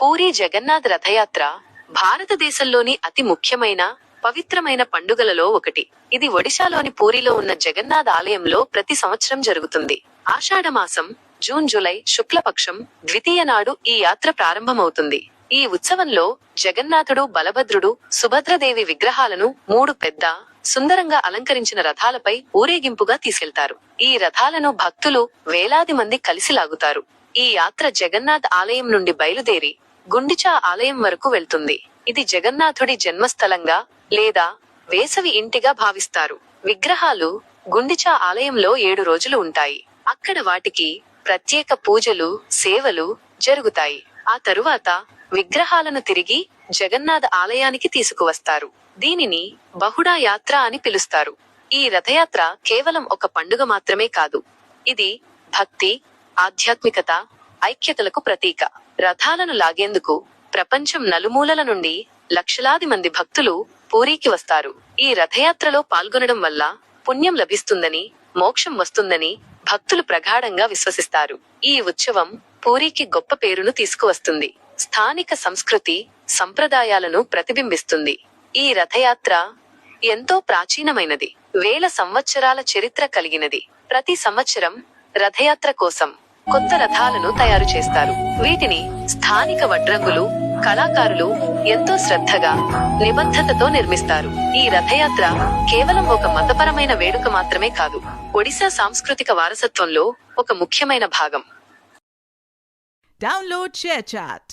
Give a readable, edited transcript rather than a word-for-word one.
పూరీ జగన్నాథ్ రథయాత్ర భారతదేశంలోని అతి ముఖ్యమైన పవిత్రమైన పండుగలలో ఒకటి. ఇది ఒడిశాలోని పూరిలో ఉన్న జగన్నాథ్ ఆలయంలో ప్రతి సంవత్సరం జరుగుతుంది. ఆషాఢమాసం జూన్ జూలై శుక్లపక్షం ద్వితీయ నాడు ఈ యాత్ర ప్రారంభమవుతుంది. ఈ ఉత్సవంలో జగన్నాథుడు, బలభద్రుడు, సుభద్రదేవి విగ్రహాలను 3 పెద్ద సుందరంగా అలంకరించిన రథాలపై ఊరేగింపుగా తీసుకెళ్తారు. ఈ రథాలను భక్తులు వేలాది మంది కలిసి లాగుతారు. ఈ యాత్ర జగన్నాథ్ ఆలయం నుండి బయలుదేరి గుండిచా ఆలయం వరకు వెళ్తుంది. ఇది జగన్నాథుడి జన్మస్థలంగా లేదా వేసవి ఇంటిగా భావిస్తారు. విగ్రహాలు గుండిచా ఆలయంలో 7 రోజులు ఉంటాయి. అక్కడ వాటికి ప్రత్యేక పూజలు, సేవలు జరుగుతాయి. ఆ తరువాత విగ్రహాలను తిరిగి జగన్నాథ్ ఆలయానికి తీసుకువస్తారు. దీనిని బహుడా యాత్ర అని పిలుస్తారు. ఈ రథయాత్ర కేవలం ఒక పండుగ మాత్రమే కాదు. ఇది భక్తి, ఆధ్యాత్మికత, ఐక్యతలకు ప్రతీక. రథాలను లాగేందుకు ప్రపంచం నలుమూలల నుండి లక్షలాది మంది భక్తులు పూరీకి వస్తారు. ఈ రథయాత్రలో పాల్గొనడం వల్ల పుణ్యం లభిస్తుందని, మోక్షం వస్తుందని భక్తులు ప్రగాఢంగా విశ్వసిస్తారు. ఈ ఉత్సవం పూరీకి గొప్ప పేరును తీసుకువస్తుంది. స్థానిక సంస్కృతి, సంప్రదాయాలను ప్రతిబింబిస్తుంది. ఈ రథయాత్ర ఎంతో ప్రాచీనమైనది. వేల సంవత్సరాల చరిత్ర కలిగినది. ప్రతి సంవత్సరం రథయాత్ర కోసం కొత్త రథాలను తయారు చేస్తారు. వీటిని స్థానిక వడ్రంగులు, కళాకారులు ఎంతో శ్రద్ధగా, నిబద్ధతతో నిర్మిస్తారు. ఈ రథయాత్ర కేవలం ఒక మతపరమైన వేడుక మాత్రమే కాదు, ఒడిశా సాంస్కృతిక వారసత్వంలో ఒక ముఖ్యమైన భాగం. Download ShareChat.